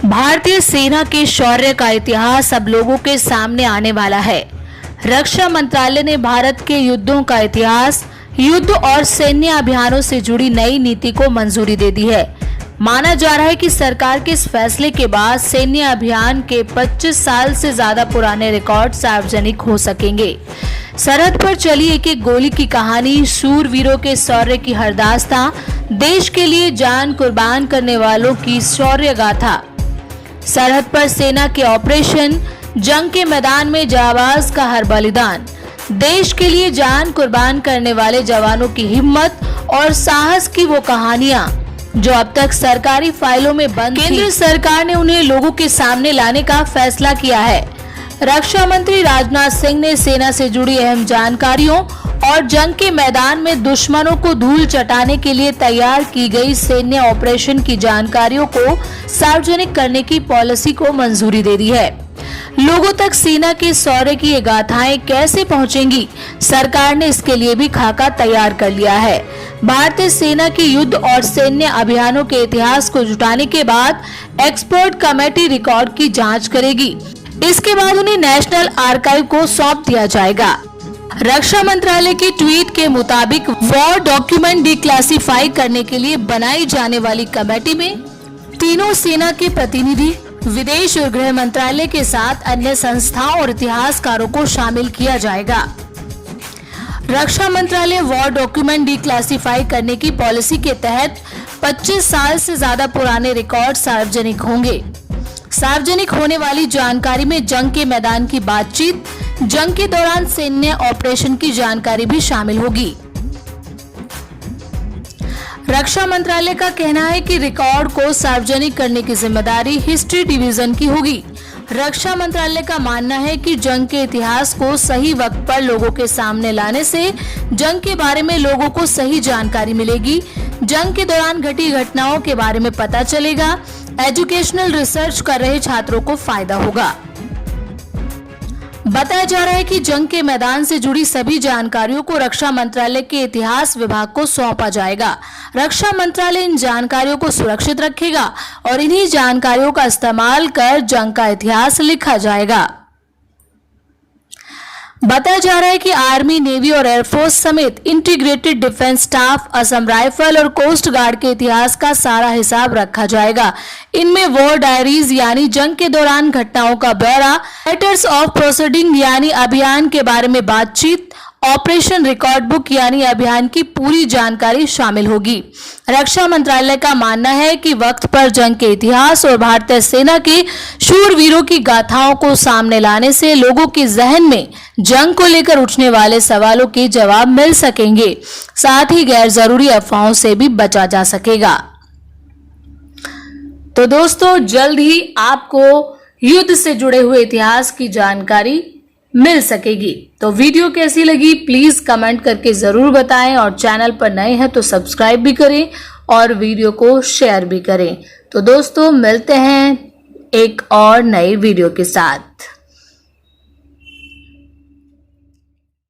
भारतीय सेना के शौर्य का इतिहास अब लोगों के सामने आने वाला है। रक्षा मंत्रालय ने भारत के युद्धों का इतिहास, युद्ध और सैन्य अभियानों से जुड़ी नई नीति को मंजूरी दे दी है। माना जा रहा है कि सरकार के इस फैसले के बाद सैन्य अभियान के 25 साल से ज्यादा पुराने रिकॉर्ड सार्वजनिक हो सकेंगे। सरहद पर चली एक एक गोली की कहानी, शूरवीरों के शौर्य की हरदास्तां, देश के लिए जान कुर्बान करने वालों की शौर्य गाथा, सरहद पर सेना के ऑपरेशन, जंग के मैदान में जाबाज का हर बलिदान, देश के लिए जान कुर्बान करने वाले जवानों की हिम्मत और साहस की वो कहानियां जो अब तक सरकारी फाइलों में बंद थी। केंद्र सरकार ने उन्हें लोगों के सामने लाने का फैसला किया है। रक्षा मंत्री राजनाथ सिंह ने सेना से जुड़ी अहम जानकारियों और जंग के मैदान में दुश्मनों को धूल चटाने के लिए तैयार की गई सैन्य ऑपरेशन की जानकारियों को सार्वजनिक करने की पॉलिसी को मंजूरी दे दी है। लोगों तक सेना के शौर्य की ये गाथाएं कैसे पहुंचेंगी, सरकार ने इसके लिए भी खाका तैयार कर लिया है। भारतीय सेना के युद्ध और सैन्य अभियानों के इतिहास को जुटाने के बाद एक्सपर्ट कमेटी रिकॉर्ड की जांच करेगी। इसके बाद उन्हें नेशनल आर्काइव को सौंप दिया जाएगा। रक्षा मंत्रालय की ट्वीट के मुताबिक वॉर डॉक्यूमेंट डिक्लासिफाई करने के लिए बनाई जाने वाली कमेटी में तीनों सेना के प्रतिनिधि, विदेश और गृह मंत्रालय के साथ अन्य संस्थाओं और इतिहासकारों को शामिल किया जाएगा। रक्षा मंत्रालय वॉर डॉक्यूमेंट डिक्लासिफाई करने की पॉलिसी के तहत 25 साल से ज्यादा पुराने रिकॉर्ड सार्वजनिक होंगे। सार्वजनिक होने वाली जानकारी में जंग के मैदान की बातचीत, जंग के दौरान सैन्य ऑपरेशन की जानकारी भी शामिल होगी। रक्षा मंत्रालय का कहना है कि रिकॉर्ड को सार्वजनिक करने की जिम्मेदारी हिस्ट्री डिवीजन की होगी। रक्षा मंत्रालय का मानना है कि जंग के इतिहास को सही वक्त पर लोगों के सामने लाने से जंग के बारे में लोगों को सही जानकारी मिलेगी, जंग के दौरान घटी घटनाओं के बारे में पता चलेगा, एजुकेशनल रिसर्च कर रहे छात्रों को फायदा होगा। बताया जा रहा है कि जंग के मैदान से जुड़ी सभी जानकारियों को रक्षा मंत्रालय के इतिहास विभाग को सौंपा जाएगा। रक्षा मंत्रालय इन जानकारियों को सुरक्षित रखेगा और इन्हीं जानकारियों का इस्तेमाल कर जंग का इतिहास लिखा जाएगा। बताया जा रहा है कि आर्मी, नेवी और एयरफोर्स समेत integrated defence staff, Assam rifle और कोस्ट गार्ड के इतिहास का सारा हिसाब रखा जाएगा। इनमें वॉर डायरीज यानी जंग के दौरान घटनाओं का ब्यौरा, लेटर्स ऑफ प्रोसीडिंग यानी अभियान के बारे में बातचीत, ऑपरेशन रिकॉर्ड बुक यानी अभियान की पूरी जानकारी शामिल होगी। रक्षा मंत्रालय का मानना है कि वक्त पर जंग के इतिहास और भारतीय सेना के शूरवीरों की गाथाओं को सामने लाने से लोगों के जहन में जंग को लेकर उठने वाले सवालों के जवाब मिल सकेंगे, साथ ही गैर जरूरी अफवाहों से भी बचा जा सकेगा। तो दोस्तों, जल्द ही आपको युद्ध से जुड़े हुए इतिहास की जानकारी मिल सकेगी। तो वीडियो कैसी लगी प्लीज कमेंट करके जरूर बताएं और चैनल पर नए हैं तो सब्सक्राइब भी करें और वीडियो को शेयर भी करें। तो दोस्तों, मिलते हैं एक और नई वीडियो के साथ।